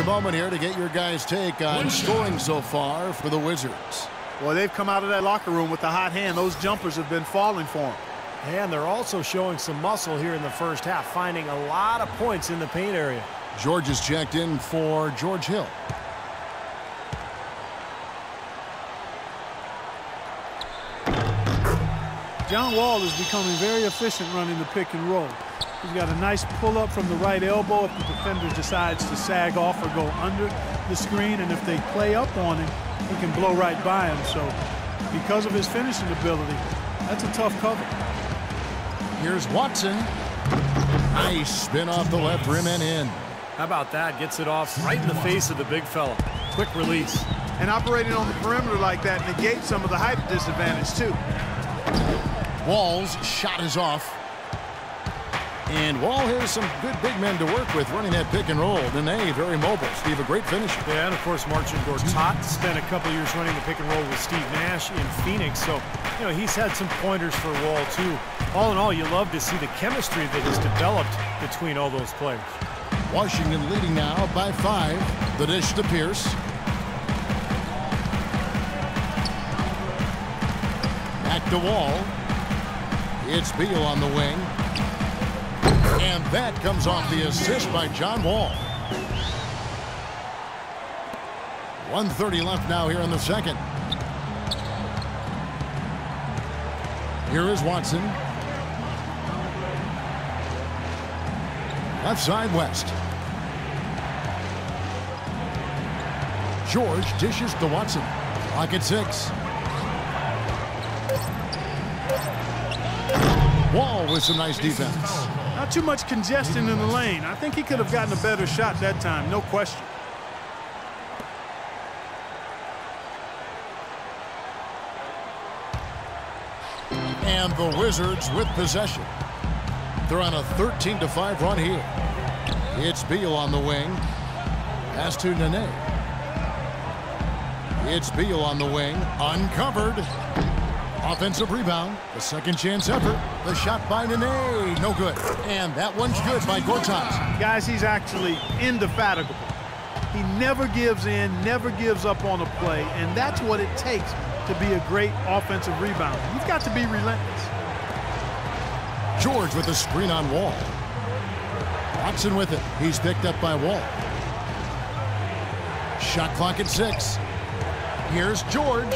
moment here to get your guys' take on scoring so far for the Wizards. Well, they've come out of that locker room with the hot hand. Those jumpers have been falling for them. And they're also showing some muscle here in the first half, finding a lot of points in the paint area. George is checked in for George Hill. John Wall is becoming very efficient running the pick and roll. He's got a nice pull-up from the right elbow if the defender decides to sag off or go under the screen. And if they play up on him, he can blow right by him. So because of his finishing ability, that's a tough cover. Here's Watson. Nice spin off the left rim and in. How about that? Gets it off right in the face of the big fella. Quick release. And operating on the perimeter like that negates some of the height disadvantage, too. Wall's shot is off. And Wall has some good big men to work with running that pick and roll. Nene, very mobile. Steve, a great finisher. Yeah, and of course, Marcin Gortat spent a couple years running the pick and roll with Steve Nash in Phoenix. So, you know, he's had some pointers for Wall, too. All in all, you love to see the chemistry that has developed between all those players. Washington leading now by 5. The dish to Pierce. Back to Wall. It's Beal on the wing. And that comes off the assist by John Wall. 1:30 left now here in the second. Here is Watson. Left side West. George dishes to Watson. Clock at 6. Wall with some nice defense. Not too much congestion in the lane. I think he could have gotten a better shot that time, no question. And the Wizards with possession. They're on a 13-5 run here. It's Beal on the wing. Pass to Nene. It's Beal on the wing. Uncovered. Offensive rebound. The second chance effort. The shot by Nene. No good. And that one's good by Gortat. Guys, he's actually indefatigable. He never gives in, never gives up on a play, and that's what it takes to be a great offensive rebounder. You've got to be relentless. George with the screen on Wall. Watson with it. He's picked up by Wall. Shot clock at 6. Here's George.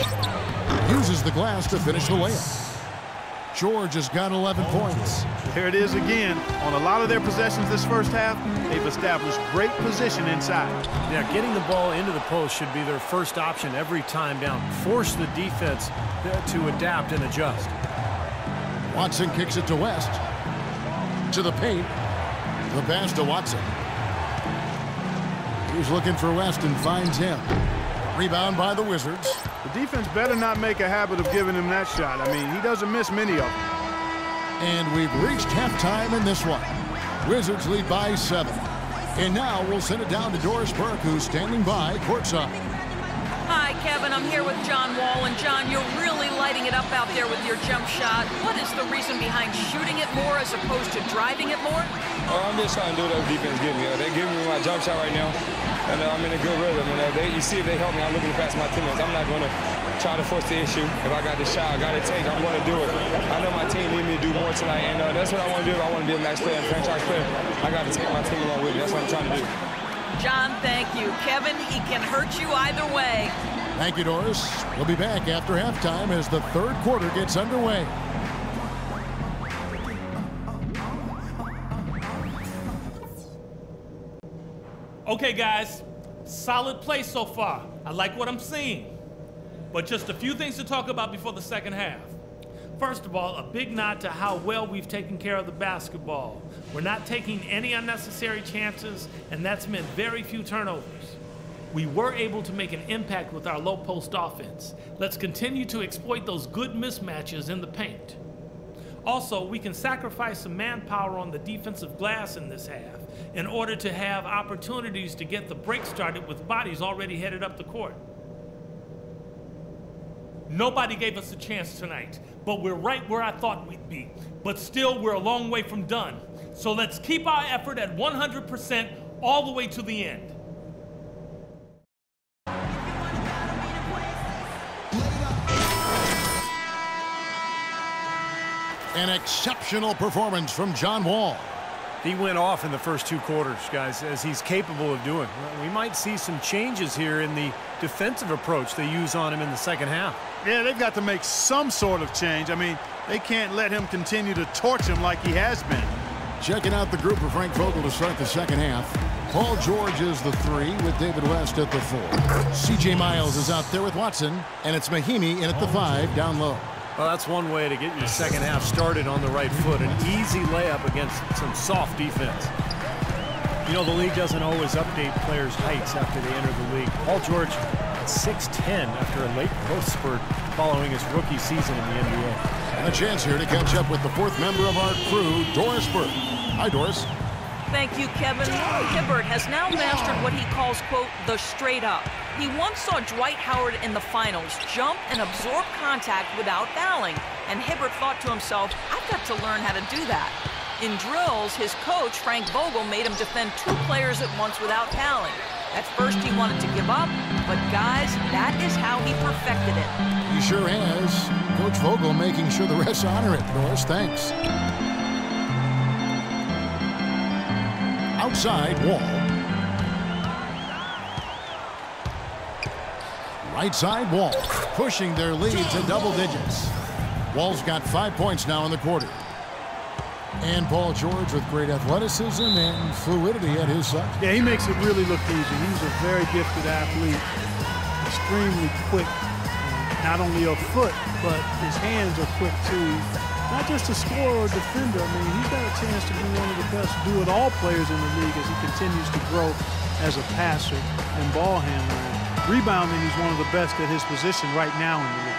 Uses the glass to finish the layup. George has got 11 points. There it is again. On a lot of their possessions this first half, they've established great position inside. Yeah, getting the ball into the post should be their first option every time down. Force the defense to adapt and adjust. Watson kicks it to West. To the paint. The pass to Watson. He's looking for West and finds him. Rebound by the Wizards. The defense better not make a habit of giving him that shot. I mean, he doesn't miss many of them. And we've reached halftime in this one. Wizards lead by 7. And now we'll send it down to Doris Burke, who's standing by courtside. Hi, Kevin. I'm here with John Wall. And, John, you're really lighting it up out there with your jump shot. What is the reason behind shooting it more as opposed to driving it more? I'm just trying to do what the defense gives me. They're giving me my jump shot right now, and I'm in a good rhythm. And you see if they help me, I'm looking to pass my teammates. I'm not going to try to force the issue. If I got the shot, I got to take, I'm going to do it. I know my team need me to do more tonight, and that's what I want to do. If I want to be a max player and franchise player, I got to take my team along with me. That's what I'm trying to do. John, thank you. Kevin, he can hurt you either way. Thank you, Doris. We'll be back after halftime as the third quarter gets underway. Okay, guys, solid play so far. I like what I'm seeing. But just a few things to talk about before the second half. First of all, a big nod to how well we've taken care of the basketball. We're not taking any unnecessary chances, and that's meant very few turnovers. We were able to make an impact with our low post offense. Let's continue to exploit those good mismatches in the paint. Also, we can sacrifice some manpower on the defensive glass in this half in order to have opportunities to get the break started with bodies already headed up the court. Nobody gave us a chance tonight, but we're right where I thought we'd be. But still, we're a long way from done. So let's keep our effort at 100% all the way to the end. An exceptional performance from John Wall. He went off in the first 2 quarters, guys, as he's capable of doing. We might see some changes here in the defensive approach they use on him in the second half. Yeah, they've got to make some sort of change. I mean, they can't let him continue to torch him like he has been. Checking out the group for Frank Vogel to start the second half. Paul George is the 3 with David West at the 4. C.J. Miles is out there with Watson, and it's Mahinmi in at the 5 down low. Well, that's one way to get your second half started on the right foot. An easy layup against some soft defense. You know, the league doesn't always update players' heights after they enter the league. Paul George at 6'10" after a late growth spurt following his rookie season in the NBA. And a chance here to catch up with the 4th member of our crew, Doris Burke. Hi, Doris. Thank you, Kevin. Hibbert has now mastered what he calls, quote, the straight up. He once saw Dwight Howard in the finals jump and absorb contact without fouling, and Hibbert thought to himself, I've got to learn how to do that. In drills, his coach, Frank Vogel, made him defend 2 players at once without fouling. At first, he wanted to give up, but guys, that is how he perfected it. He sure has. Coach Vogel making sure the refs honor it. Doris, thanks. Outside, Wall. Right side, Wall. Pushing their lead to double digits. Wall's got 5 points now in the quarter. And Paul George with great athleticism and fluidity at his side. Yeah, he makes it really look easy. He's a very gifted athlete. Extremely quick. Not only a foot, but his hands are quick too. Not just a scorer or defender. I mean, he's got a chance to be one of the best do-it-all players in the league as he continues to grow as a passer and ball handler. Rebounding, he's one of the best at his position right now in the league.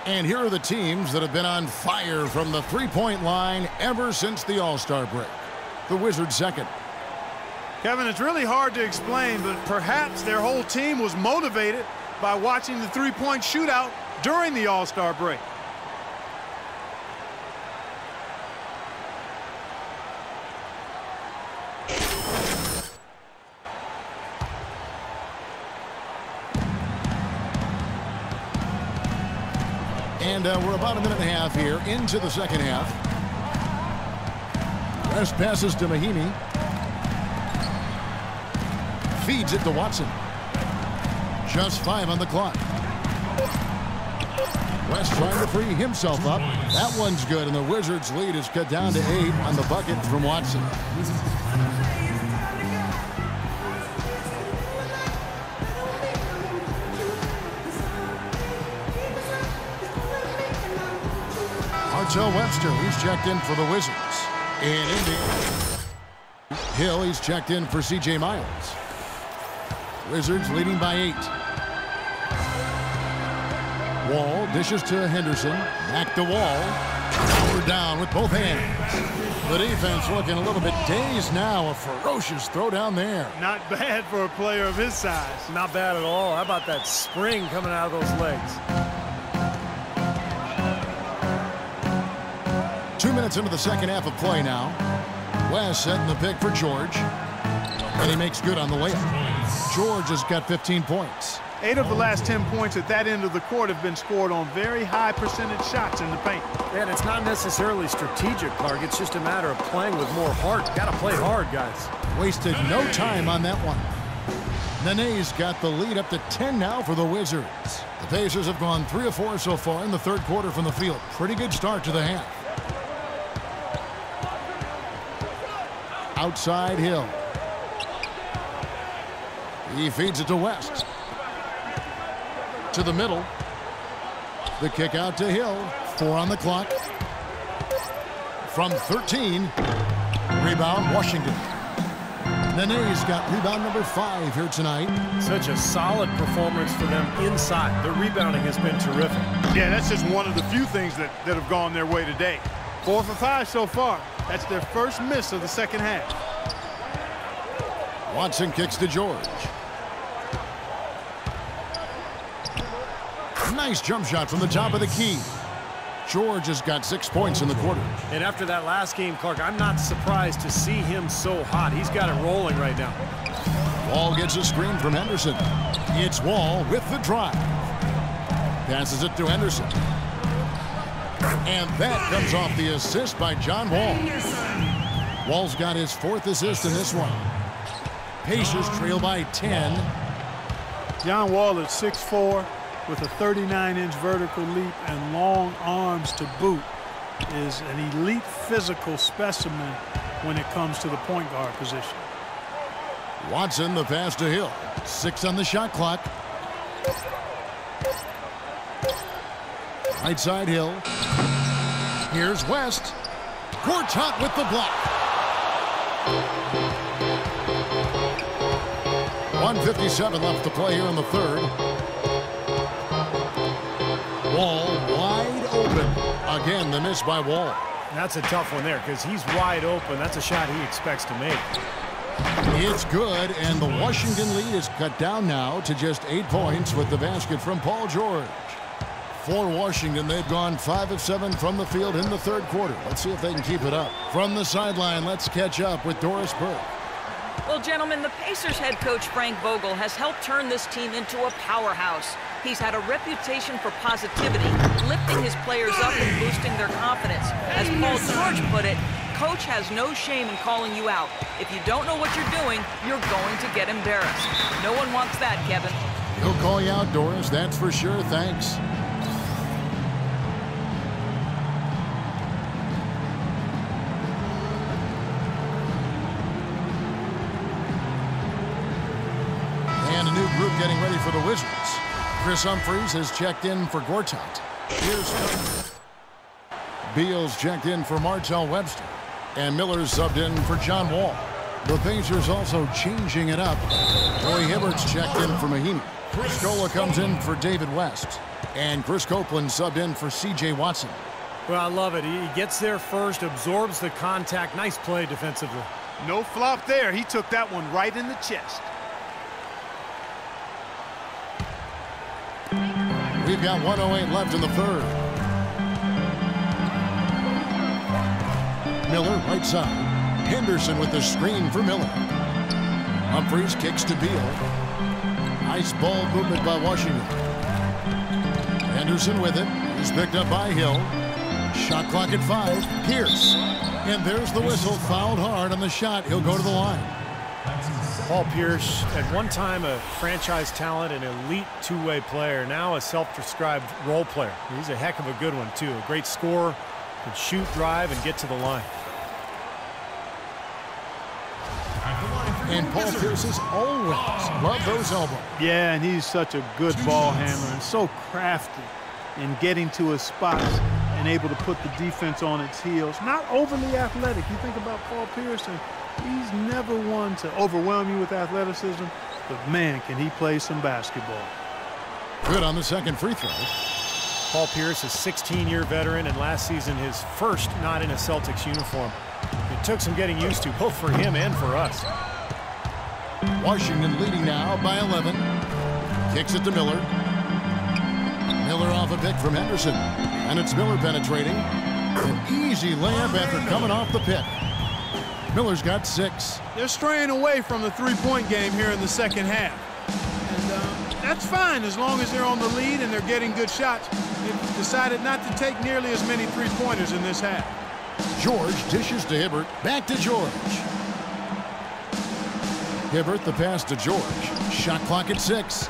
And here are the teams that have been on fire from the three-point line ever since the All-Star break. The Wizards second. Kevin, it's really hard to explain, but perhaps their whole team was motivated by watching the three-point shootout during the All-Star break. And we're about a minute and a half here into the second half. West passes to Mahinmi. Feeds it to Watson. Just 5 on the clock. West trying to free himself up. That one's good, and the Wizards' lead is cut down to 8 on the bucket from Watson. Martell Webster, he's checked in for the Wizards. In Indiana. Hill, he's checked in for C.J. Miles. Wizards leading by 8. Wall dishes to Henderson. Back to Wall. Power down with both hands. The defense looking a little bit dazed now. A ferocious throw down there. Not bad for a player of his size. Not bad at all. How about that spring coming out of those legs? 2 minutes into the second half of play now. West setting the pick for George. And he makes good on the layup. George has got 15 points. 8 of the last 10 points at that end of the court have been scored on very high percentage shots in the paint. And it's not necessarily strategic, Clark. It's just a matter of playing with more heart. Got to play hard, guys. Wasted no time on that one. Nene's got the lead up to 10 now for the Wizards. The Pacers have gone 3 of 4 so far in the third quarter from the field. Pretty good start to the half. Outside Hill. He feeds it to West. To the middle. The kick out to Hill. 4 on the clock. From 13. Rebound Washington. Nene's got rebound number 5 here tonight. Such a solid performance for them inside. The rebounding has been terrific. Yeah, that's just one of the few things that have gone their way today. 4 for 5 so far. That's their first miss of the second half. Watson kicks to George. Nice jump shot from the top of the key. George has got 6 points in the quarter. And after that last game, Clark, I'm not surprised to see him so hot. He's got it rolling right now. Wall gets a screen from Henderson. It's Wall with the drive. Passes it to Henderson. And that comes off the assist by John Wall. Wall's got his 4th assist in this one. Pacers trail by 10. John Wall at 6'4", with a 39-inch vertical leap and long arms to boot, is an elite physical specimen when it comes to the point guard position. Watson, the pass to Hill. 6 on the shot clock. Right side Hill. Here's West. Gortat with the block. 1:57 left to play here in the 3rd. Wall wide open. Again, the miss by Wall. That's a tough one there because he's wide open. That's a shot he expects to make. It's good, and the Washington lead is cut down now to just 8 points with the basket from Paul George. For Washington, they've gone 5 of 7 from the field in the 3rd quarter. Let's see if they can keep it up. From the sideline, let's catch up with Doris Burke. Well, gentlemen, the Pacers head coach Frank Vogel has helped turn this team into a powerhouse. He's had a reputation for positivity, lifting his players up and boosting their confidence. As Paul George put it, coach has no shame in calling you out. If you don't know what you're doing, you're going to get embarrassed. No one wants that, Kevin. He'll call you out, Doris, that's for sure. Thanks. And a new group getting ready for the Wizards. Chris Humphries has checked in for Gortat. Here's Beal's checked in for Martell Webster. And Miller's subbed in for John Wall. The Pacers also changing it up. Roy Hibbert's checked in for Mahinmi. Scola comes in for David West. And Chris Copeland subbed in for C.J. Watson. Well, I love it. He gets there first, absorbs the contact. Nice play defensively. No flop there. He took that one right in the chest. We've got 1:08 left in the 3rd. Miller, right side. Henderson with the screen for Miller. Humphries kicks to Beal. Nice ball movement by Washington. Henderson with it. He's picked up by Hill. Shot clock at 5. Pierce. And there's the whistle. Fouled hard on the shot. He'll go to the line. Paul Pierce, at one time a franchise talent, an elite two-way player, now a self-described role player. He's a heck of a good one, too. A great scorer, can shoot, drive, and get to the line. And Paul Pierce is always love those elbows. Yeah, and he's such a good ball handler and so crafty in getting to his spots and able to put the defense on its heels. Not overly athletic. You think about Paul Pierce, and he's never one to overwhelm you with athleticism, but man, can he play some basketball. Good on the second free throw. Paul Pierce, a 16-year veteran, and last season his first not in a Celtics uniform. It took some getting used to, both for him and for us. Washington leading now by 11. Kicks it to Miller. Miller off a pick from Henderson. And it's Miller penetrating. An easy layup after coming off the pick. Miller's got 6. They're straying away from the three-point game here in the second half. And that's fine as long as they're on the lead and they're getting good shots. They've decided not to take nearly as many three-pointers in this half. George dishes to Hibbert. Back to George. Hibbert, the pass to George. Shot clock at 6.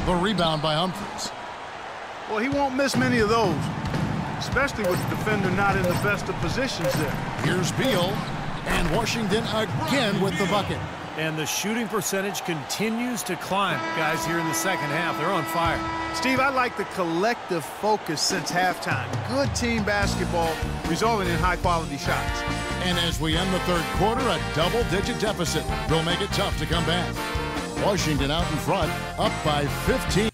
The rebound by Humphries. Well, he won't miss many of those, especially with the defender not in the best of positions there. Here's Beal, and Washington again with the bucket. And the shooting percentage continues to climb, guys, here in the second half. They're on fire. Steve, I like the collective focus since halftime. Good team basketball resulting in high-quality shots. And as we end the third quarter, a double-digit deficit will make it tough to come back. Washington out in front, up by 15.